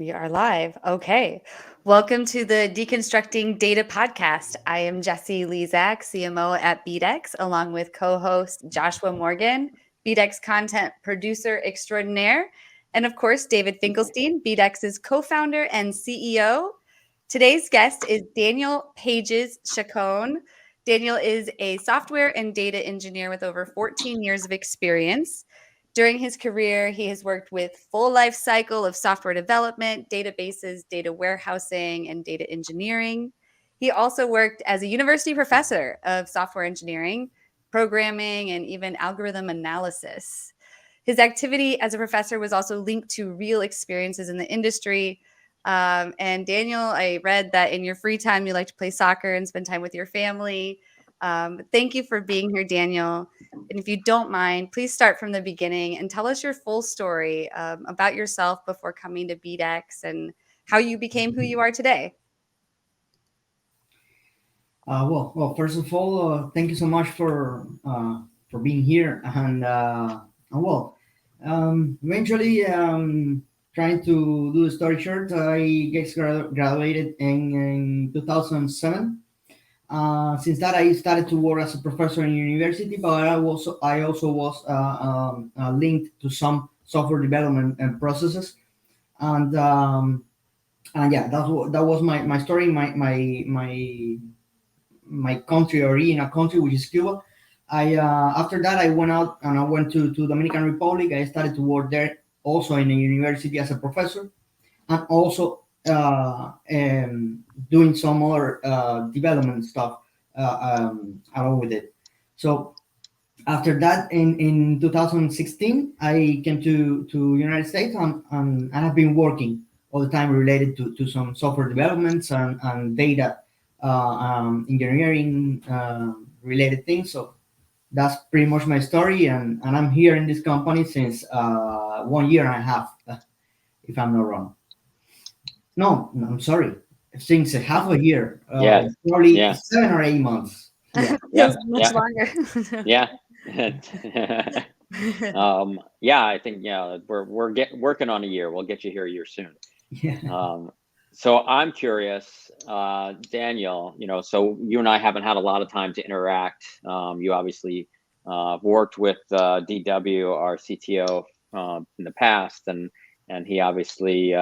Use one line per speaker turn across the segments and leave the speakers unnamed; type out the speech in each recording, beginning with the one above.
We are live. Okay. Welcome to the Deconstructing Data podcast. I am Jessie Lezak, CMO at Beadex, along with co-host Joshua Morgan, Beadex content producer extraordinaire, and of course, David Finkelstein, Beadex's co-founder and CEO. Today's guest is Daniel Pages Chacón. Daniel is a software and data engineer with over 14 years of experience. During his career, he has worked with full life cycle of software development, databases, data warehousing, and data engineering. He also worked as a university professor of software engineering, programming, and even algorithm analysis. His activity as a professor was also linked to real experiences in the industry. And Daniel, I read that in your free time, you like to play soccer and spend time with your family. Thank you for being here, Daniel. And if you don't mind, please start from the beginning and tell us your full story about yourself before coming to BDEX and how you became who you are today.
Well, first of all, thank you so much for being here. And eventually, trying to do the story short, I graduated in 2007. Since that, I started to work as a professor in university, but I also was linked to some software development and processes, and yeah, that was my story, my country origin country, which is Cuba. I After that, I went out and I went to Dominican Republic. I started to work there also in a university as a professor, and also doing some other development stuff along with it. So after that, in 2016, I came to United States, and I have been working all the time related to some software developments and data engineering related things. So that's pretty much my story, and I'm here in this company since 1 year and a half, if I'm not wrong. No, I'm sorry, since a half a year, probably 7 or 8 months. Yeah,
Feels much longer.
Yeah. I think we're working on a year. We'll get you here a year soon.
yeah.
So I'm curious, Daniel. So you and I haven't had a lot of time to interact. You obviously worked with DW, our CTO, in the past, and he obviously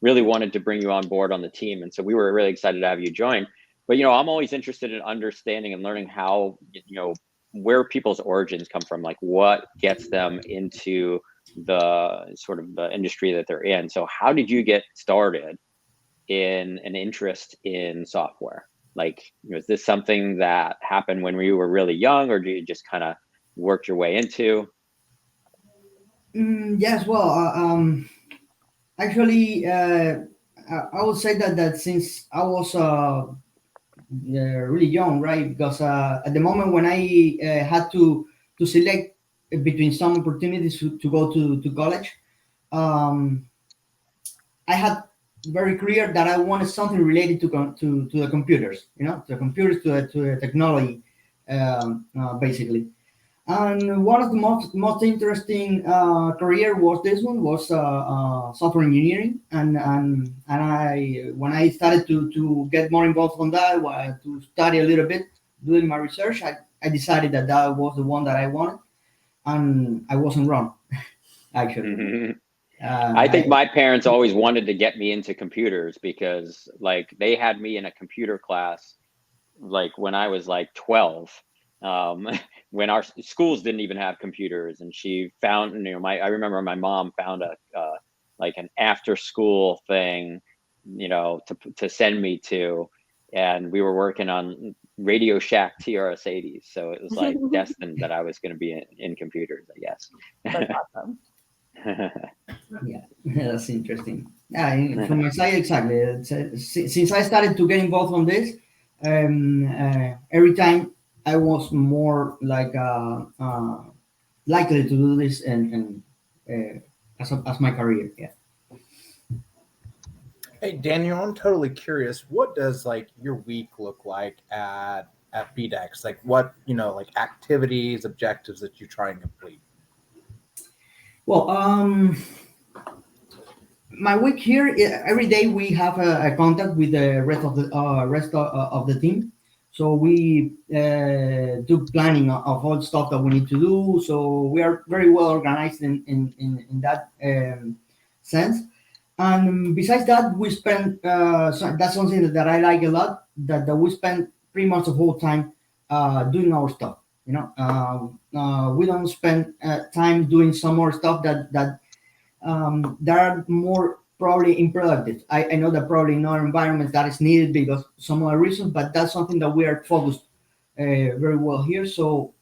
really wanted to bring you on board on the team, and so we were really excited to have you join. But I'm always interested in understanding and learning how where people's origins come from, like what gets them into the sort of the industry that they're in. So how did you get started in an interest in software? Like, is this something that happened when you were really young, or do you just kind of work your way into?
Yes, well, actually, I would say that since I was really young, right? Because at the moment when I had to select between some opportunities to go to college, um, I had very clear that I wanted something related to the computers, to the computers, to the technology, basically. And one of the most interesting career was this one, was software engineering, and I, when I started to get more involved on that, to study a little bit, doing my research, I decided that was the one that I wanted, and I wasn't wrong, actually.
Mm-hmm. I think my parents always wanted to get me into computers because, like, they had me in a computer class like when I was like 12, when our schools didn't even have computers, and she found, I remember my mom found a like an after school thing, to send me to, and we were working on Radio Shack TRS-80s, so it was like destined that I was going to be in computers, I guess.
That's awesome.
Yeah, that's interesting. Yeah, from my side, exactly. Since I started to get involved on this, every time I was more like likely to do this, and as my career. Yeah.
Hey Daniel, I'm totally curious. What does like your week look like at BDEX? Like what like activities, objectives that you try and complete?
Well, my week here, every day we have a contact with the rest of the team. So we do planning of all stuff that we need to do. So we are very well organized in that sense. And besides that, we spend that's something that I like a lot. That we spend pretty much the whole time doing our stuff. We don't spend time doing some more stuff that are more probably unproductive. I know that probably in our environments that is needed because some other reasons, but that's something that we are focused very well here. So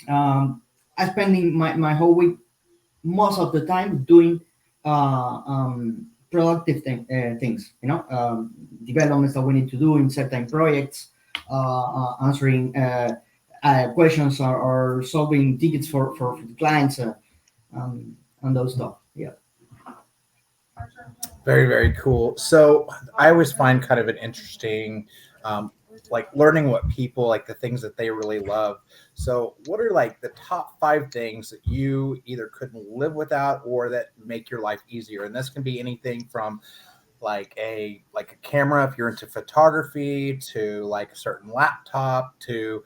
I spending my whole week most of the time doing productive things, developments that we need to do in certain projects, answering questions or solving tickets for the clients and those stuff. Yeah.
Very, very cool. So I always find kind of an interesting, like learning what people like the things that they really love. So what are like the top 5 things that you either couldn't live without or that make your life easier? And this can be anything from like a camera if you're into photography to like a certain laptop to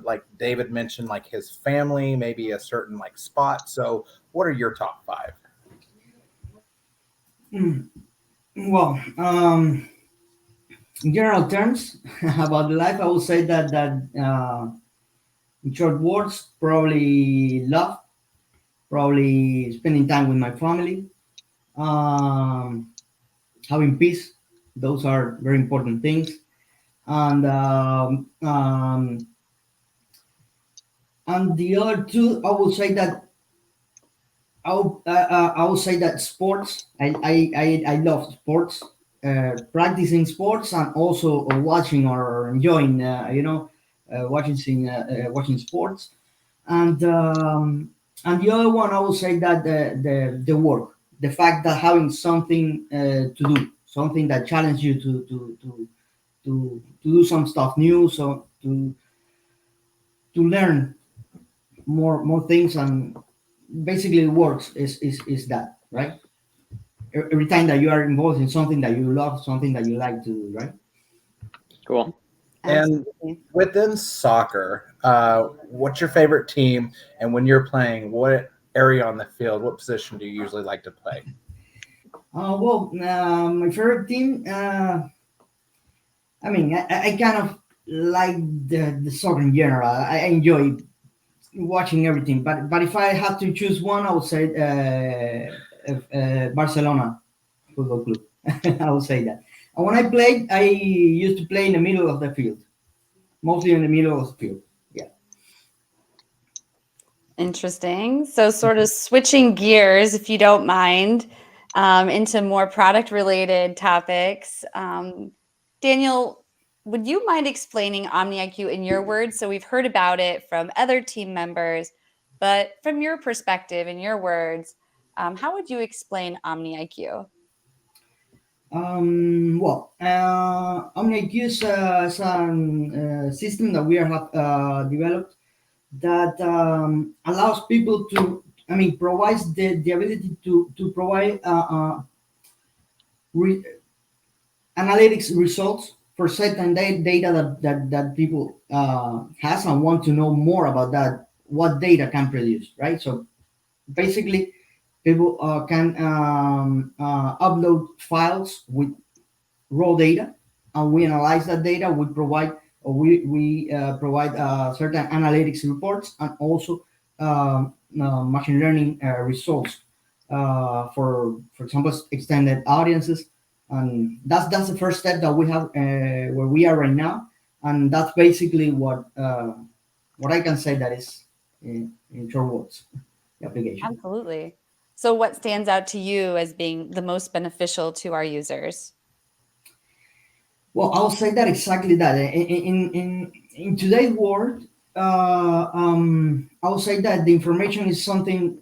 like David mentioned, like his family, maybe a certain like spot. So what are your top 5?
Well, in general terms about life, I would say that in short words, probably love, probably spending time with my family, um, having peace. Those are very important things, and and the other two, I would say that sports. I love sports, practicing sports, and also watching or enjoying. Watching sports, and the other one I would say that the work, the fact that having something to do, something that challenges you to do some stuff new, so to learn more things, and basically works is that, right? Every time that you are involved in something that you love, something that you like to do, right?
Cool.
And within soccer, what's your favorite team? And when you're playing, what area on the field, what position do you usually like to play?
My favorite team. I kind of like the soccer in general. I enjoy watching everything, but if I had to choose one, I would say Barcelona Football Club. I would say that. And when I played, I used to play in the middle of the field, mostly in the middle of the field. Yeah.
Interesting. So, sort of switching gears, if you don't mind, into more product-related topics. Daniel, would you mind explaining Omni IQ in your words? So we've heard about it from other team members, but from your perspective, in your words, how would you explain Omni IQ?
Omni IQ is a system that we have developed that allows people to, provides the ability to provide analytics results for certain data that people has and want to know more about that, what data can produce, right? So basically, people can upload files with raw data, and we analyze that data. We provide provide certain analytics reports and also machine learning results for example, extended audiences. And that's the first step that we have where we are right now, and that's basically what I can say that is in short words the application.
Absolutely. So what stands out to you as being the most beneficial to our users?
Well, I'll say that exactly that. In today's world, I'll say that the information is something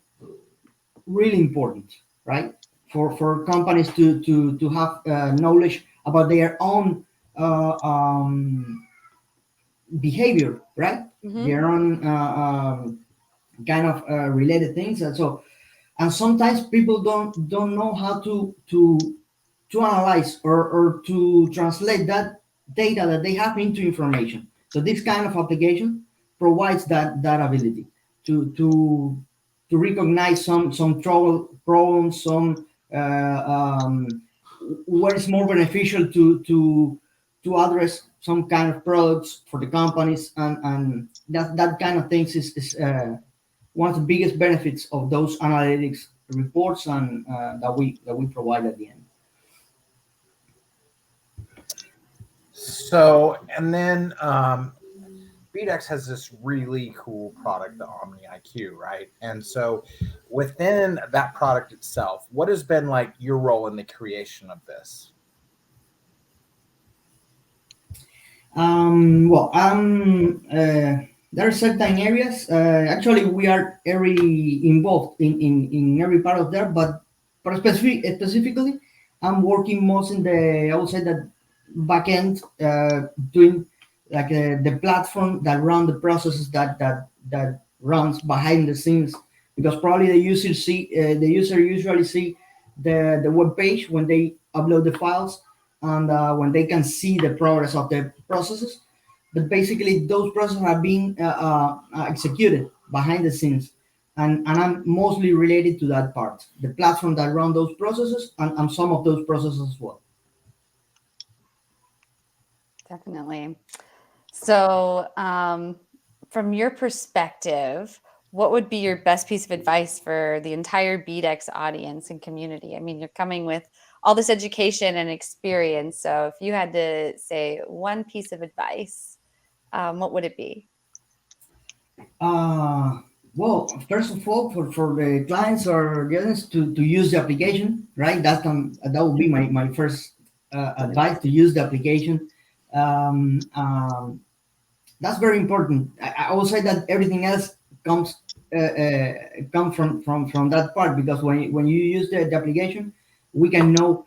really important, right? For companies to have knowledge about their own behavior, right?
Mm-hmm.
Their own kind of related things. And so and sometimes people don't know how to analyze or to translate that data that they have into information. So this kind of application provides that ability to recognize some trouble problems, some what is more beneficial to address some kind of products for the companies, and that kind of things is one of the biggest benefits of those analytics reports and that we provide at the end.
So, and then BDEX has this really cool product, the Omni IQ, right? And so within that product itself, what has been like your role in the creation of this?
Well, there are certain areas. Actually, we are very involved in every part of there, but specifically, I'm working most in I would say that backend, doing like the platform that run the processes that runs behind the scenes, because probably the user usually see the web page when they upload the files, and when they can see the progress of the processes. But basically, those processes are being executed behind the scenes, and I'm mostly related to that part, the platform that run those processes, and some of those processes as well.
Definitely. So, from your perspective, what would be your best piece of advice for the entire BDEX audience and community? I mean, you're coming with all this education and experience. So, if you had to say one piece of advice, what would it be?
Well, first of all, for the clients or the audience to use the application, right? That would be my first advice, to use the application. Um, um, that's very important. I will say that everything else comes come from that part, because when you use the application, we can know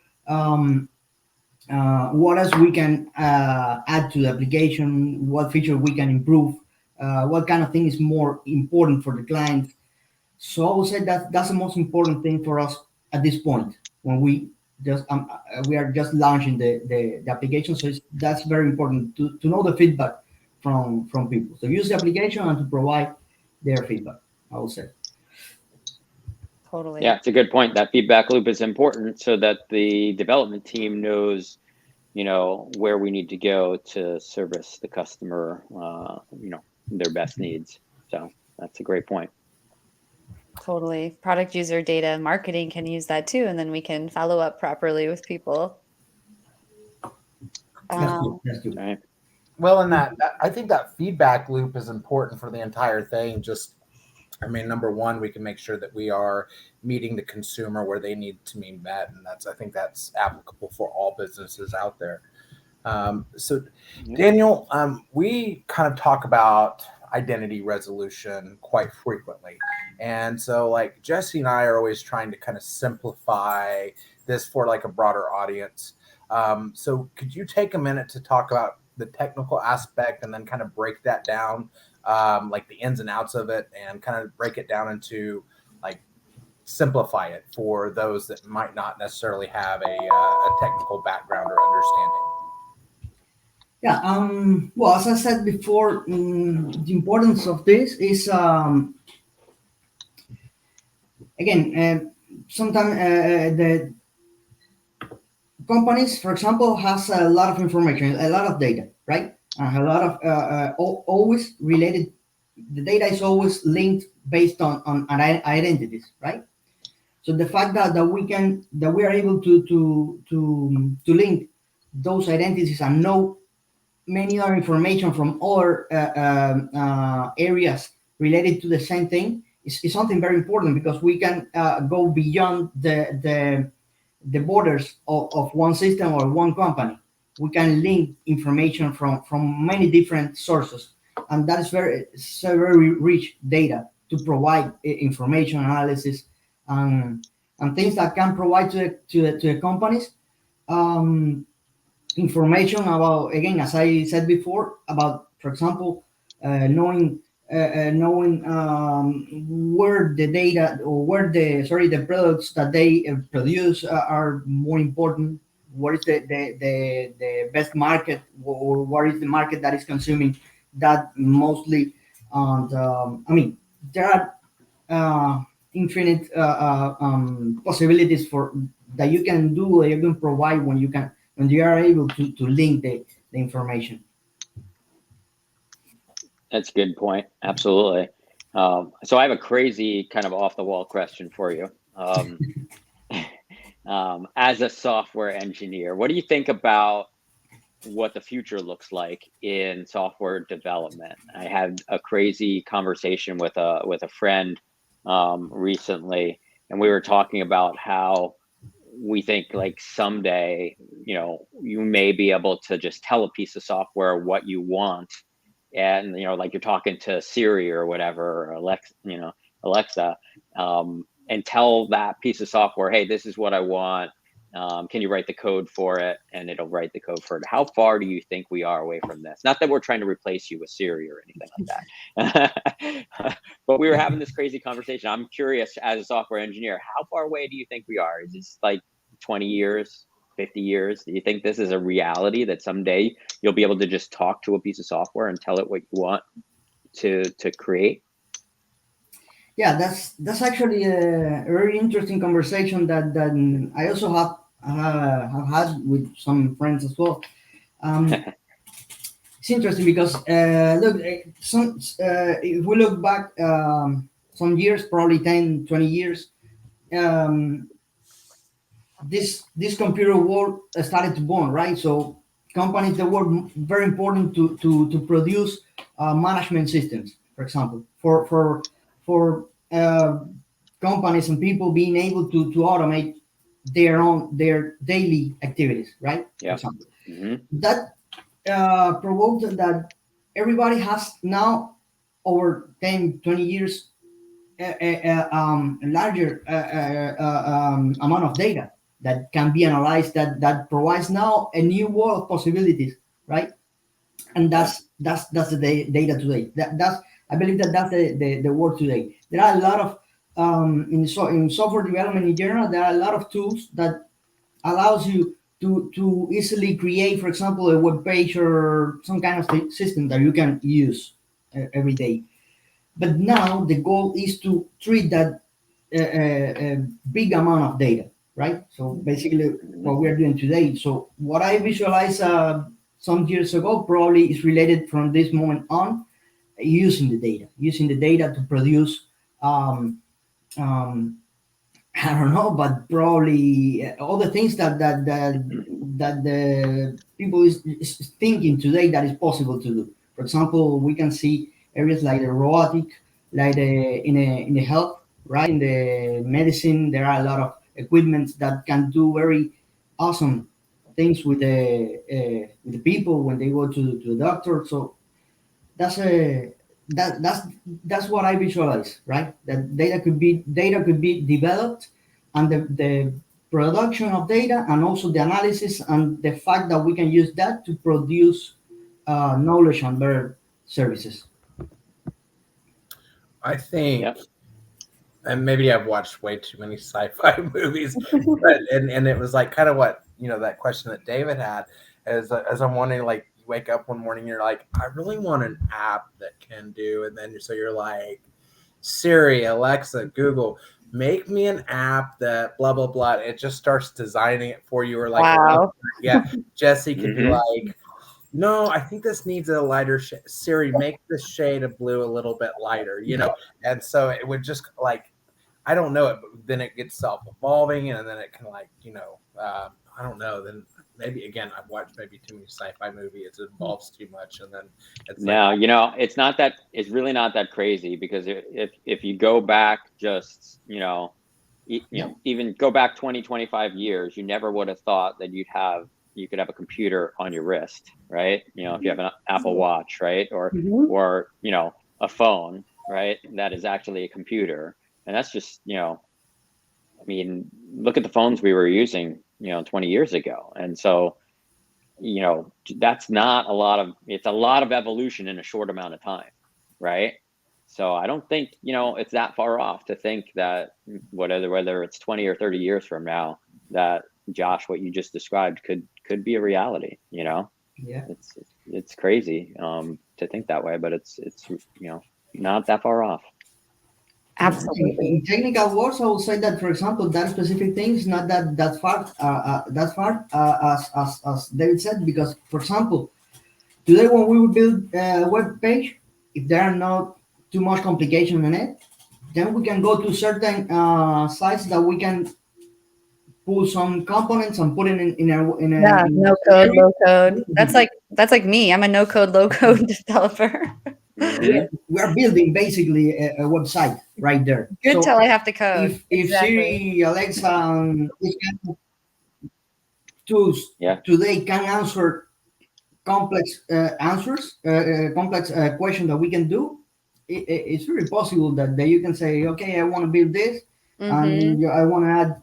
what else we can add to the application, what feature we can improve, what kind of thing is more important for the client. So I would say that that's the most important thing for us at this point, when we are just launching the application. So that's very important to know the feedback from people. So use the application and to provide their feedback, I would say.
Totally.
Yeah, it's a good point. That feedback loop is important so that the development team knows, where we need to go to service the customer, their best needs. So that's a great point.
Totally. Product user data marketing can use that too, and then we can follow up properly with people.
That's good.
Right.
Well, and that I think that feedback loop is important for the entire thing. Number one, we can make sure that we are meeting the consumer where they need to be met, and I think that's applicable for all businesses out there. So, Daniel, we kind of talk about identity resolution quite frequently, and so like Jesse and I are always trying to kind of simplify this for like a broader audience. So, could you take a minute to talk about the technical aspect and then kind of break that down, like the ins and outs of it, and kind of break it down into like simplify it for those that might not necessarily have a technical background or understanding?
Yeah. Well, as I said before, the importance of this is, again, sometimes the companies, for example, has a lot of information, a lot of data, right? And a lot of always related. The data is always linked based on identities, right? So the fact that we are able to link those identities and know many other information from other areas related to the same thing is something very important, because we can go beyond the borders of one system or one company. We can link information from many different sources, and that is very rich data to provide information analysis and things that can provide to the companies. Information about, again, as I said before, about, for example, knowing knowing where the data or where the products that they produce are more important. What is the best market, or what is the market that is consuming that mostly? And I mean, there are infinite possibilities for that you can do, you can provide when you are able to link the information.
That's a good point. Absolutely. So I have a crazy kind of off the wall question for you. As a software engineer, what do you think about what the future looks like in software development? I had a crazy conversation with a friend recently, and we were talking about how we think like someday, you may be able to just tell a piece of software what you want, and like you're talking to Siri or whatever, or Alexa, and tell that piece of software, hey, this is what I want. Can you write the code for it? And it'll write the code for it. How far do you think we are away from this? Not that we're trying to replace you with Siri or anything like that. But we were having this crazy conversation. I'm curious, as a software engineer, how far away do you think we are? Is this like 20 years, 50 years? Do you think this is a reality that someday you'll be able to just talk to a piece of software and tell it what you want to create?
Yeah, that's actually a very interesting conversation that I also have had with some friends as well. It's interesting because look, if we look back some years, probably 10, 20 years, this computer world started to born, right? So companies that were very important to produce management systems, for example, for companies and people being able to automate their daily activities, right?
Yeah.
For example,
Mm-hmm.
that provoked that everybody has now over 10, 20 years a larger amount of data that can be analyzed, that provides now a new world of possibilities, right? And that's the data today. That's I believe that's the world today. There are a lot of in software development in general, there are a lot of tools that allows you to easily create, for example, a web page or some kind of system that you can use every day. But now the goal is to treat that big amount of data, right? So basically, what we are doing today. So what I visualized some years ago probably is related from this moment on, using the data to produce. I don't know, but probably all the things that the people is thinking today that is possible to do. For example, we can see areas like the robotic, like in the health, right? In the medicine, there are a lot of equipment that can do very awesome things with the people when they go to the doctor. So that's a that's what I visualize, right? That data could be developed, and the production of data, and also the analysis, and the fact that we can use that to produce knowledge and better services.
I think,
Yep.
and maybe I've watched way too many sci-fi movies, but and it was like kind of what that question that David had, as I'm wondering, like, you wake up one morning, you're like, I really want an app that can do, and then so you're like, Siri, Alexa, Google, make me an app that blah blah blah. It just starts designing it for you, or like,
Wow.
yeah, Jesse could be
Mm-hmm.
like, no, I think this needs a lighter shade. Siri, make this shade of blue a little bit lighter, and so it would just like, I don't know it, but then it gets self-evolving, and then it can like, I don't know. Then maybe again, I've watched maybe too many sci-fi movies. It involves too much, and then it's like,
No, it's really not that crazy, because if you go back just, even go back 20, 25 years, you never would have thought that you could have a computer on your wrist, right? If you have an Apple Watch, right?
Mhm.
Or, a phone, right? That is actually a computer. And that's just, I mean, look at the phones we were using, 20 years ago. And so, that's not a lot of, it's a lot of evolution in a short amount of time, right? So I don't think, it's that far off to think that whether it's 20 or 30 years from now, that Josh, what you just described could be a reality,
Yeah.
It's crazy to think that way, but it's not that far off.
Absolutely.
In technical words, I would say that, for example, that specific thing is not that far as David said, because, for example, today when we would build a web page, if there are not too much complication in it, then we can go to certain sites that we can pull some components and put it in a
No code, low code. That's like me. I'm a no code, low code developer.
We are building basically a website right there.
Good
So
till I have to code.
if Siri, Alexa, and these kind of tools today can answer complex complex question that we can do, it's very possible that you can say, okay, I want to build this, and I want to add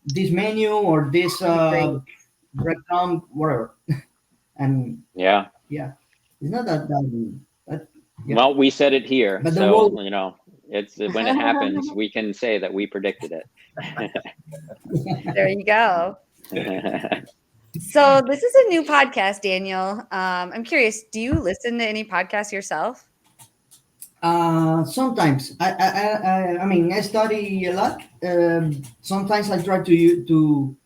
this menu or this breakdown, whatever. And it's not that
well, we said it here,
but
so it's when it happens, we can say that we predicted it.
There you go. So this is a new podcast, Daniel. I'm curious, do you listen to any podcasts yourself?
Sometimes I mean, I study a lot. Sometimes I try to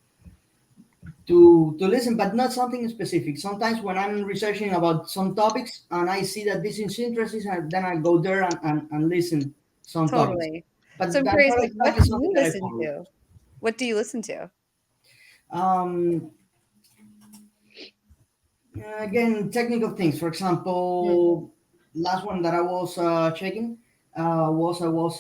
listen, but not something specific. Sometimes when I'm researching about some topics and I see that this is interesting, then I go there and listen some topics.
Totally.
But
So I'm curious, like, what do you listen to? What do you listen to?
Again, technical things. For example, last one that I was checking was I was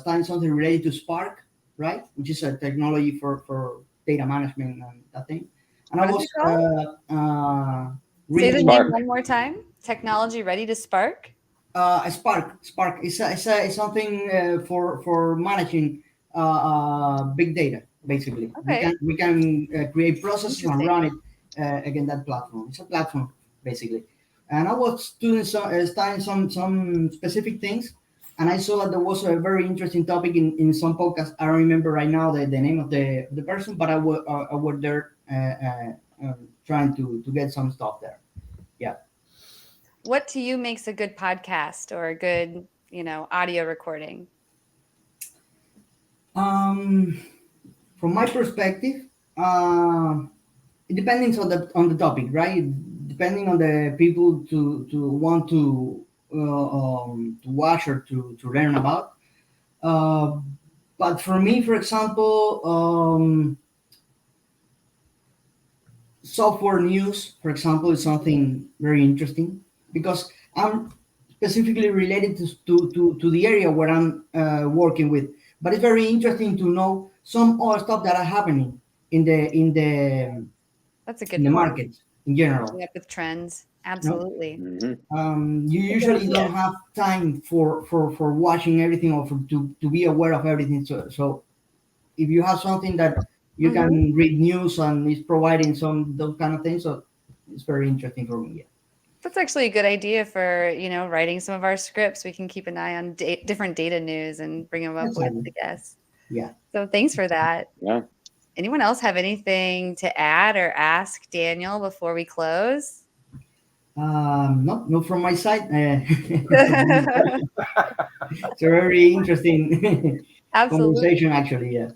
studying something related to Spark, right? Which is a technology for data management and that thing. And
What
I
is
was
it called? Say the name one more time. Technology ready to Spark.
Spark is something for managing big data. Basically,
Okay.
we can create processes and run it again that platform. It's a platform basically. And I was studying some specific things, and I saw that there was a very interesting topic in some podcast. I don't remember right now the name of the person, but I was there trying to get some stuff there. Yeah.
What to you makes a good podcast or a good, audio recording?
From my perspective, it depends on the topic, right? Depending on the people to want to watch or to learn about. But for me, for example, software news, for example, is something very interesting because I'm specifically related to the area where I'm working with. But it's very interesting to know some other stuff that are happening in the
That's a good
in the
point.
market in general.
Keeping up with trends. Absolutely.
You usually don't have time for watching everything or to be aware of everything. So if you have something that you can read news and is providing some those kind of things, so it's very interesting for me. Yeah.
That's actually a good idea for, writing some of our scripts. We can keep an eye on different data news and bring them up with the guests.
Yeah.
So thanks for that.
Yeah.
Anyone else have anything to add or ask Daniel before we close?
No, from my side. It's a very interesting conversation, actually. Yeah.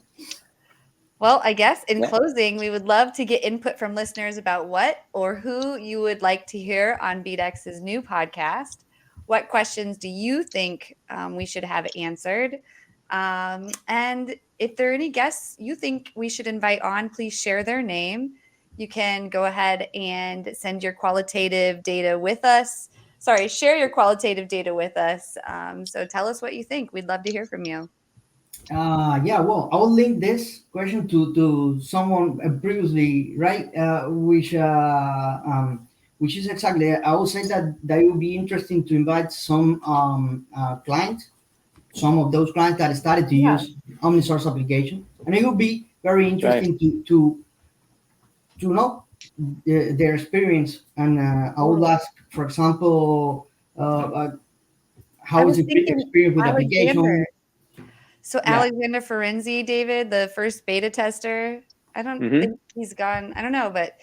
Well, I guess in closing, we would love to get input from listeners about what or who you would like to hear on BDEX's new podcast. What questions do you think we should have answered? And if there are any guests you think we should invite on, please share their name. You can go ahead and send your qualitative data with us. Share your qualitative data with us. So tell us what you think. We'd love to hear from you.
Yeah, well, I will link this question to someone previously, right? Which is exactly, I would say that it would be interesting to invite some clients, some of those clients that started to use Omni source application, and it would be very interesting to know their experience. And I would ask, for example, how is the experience with
Alexander.
application?
So
Yeah.
Alexander Ferenzi, David, the first beta tester, I don't think he's gone. I don't know, but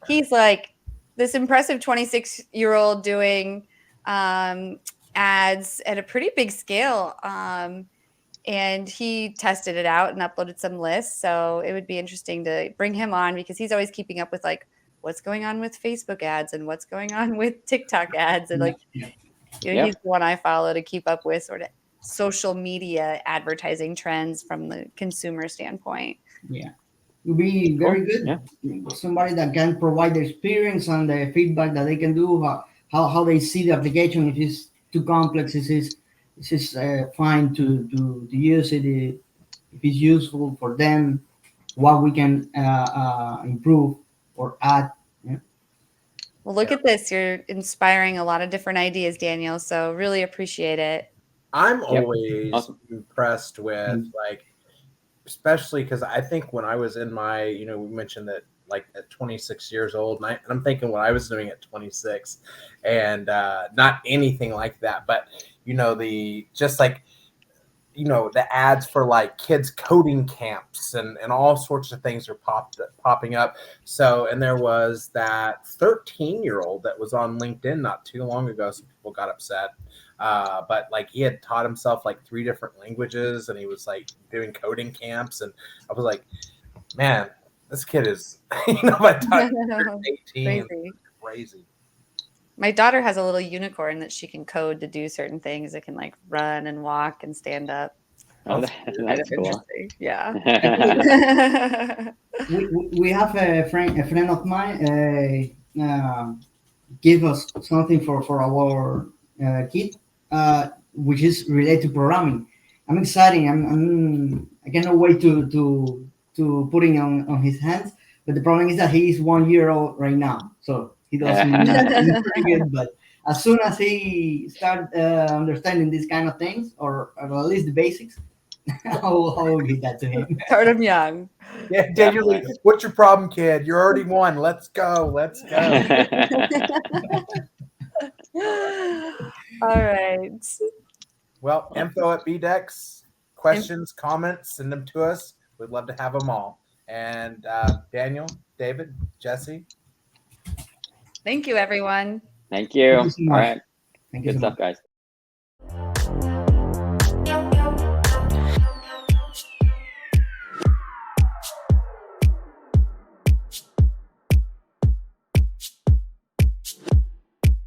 he's like this impressive 26-year-old doing ads at a pretty big scale. And he tested it out and uploaded some lists. So it would be interesting to bring him on because he's always keeping up with like what's going on with Facebook ads and what's going on with TikTok ads. And like, you know, he's the one I follow to keep up with sort of social media advertising trends from the consumer standpoint.
Yeah, it would be very good. Yeah. Somebody that can provide the experience and the feedback that they can do, how they see the application. If it's too complex, is fine to use it. If it's useful for them, what we can improve or add. Yeah.
Well, look at this. You're inspiring a lot of different ideas, Daniel. So really appreciate it.
I'm always impressed with like, especially because I think when I was in my, you know, we mentioned that like at 26 years old, and I'm thinking what I was doing at 26, and not anything like that, but you know, the just like, you know, the ads for like kids coding camps and all sorts of things are popping up. So, and there was that 13-year-old that was on LinkedIn not too long ago. Some people got upset. But like he had taught himself like 3 different languages and he was like doing coding camps. And I was like, man, this kid is, you know, by the time you're 18, crazy.
My daughter has a little unicorn that she can code to do certain things. It can like run and walk and stand up.
Oh, that's cool.
Yeah.
we have a friend of mine give us something for our kid, which is related to programming. I'm excited. I cannot wait to putting on his hands. But the problem is that he is 1 year old right now, so he doesn't he's pretty good. But as soon as he start understanding these kind of things, or at least the basics, I will give that to him.
Start him young.
Yeah, Daniel, what's your problem, kid? You're already 1. Let's go. Let's go.
All right.
Well, info at BDEX, questions, comments, send them to us. We'd love to have them all. And Daniel, David, Jesse.
Thank you, everyone.
Thank you.
Thank you so
All
much.
right.
Thank you
Good
so
stuff,
much.
guys.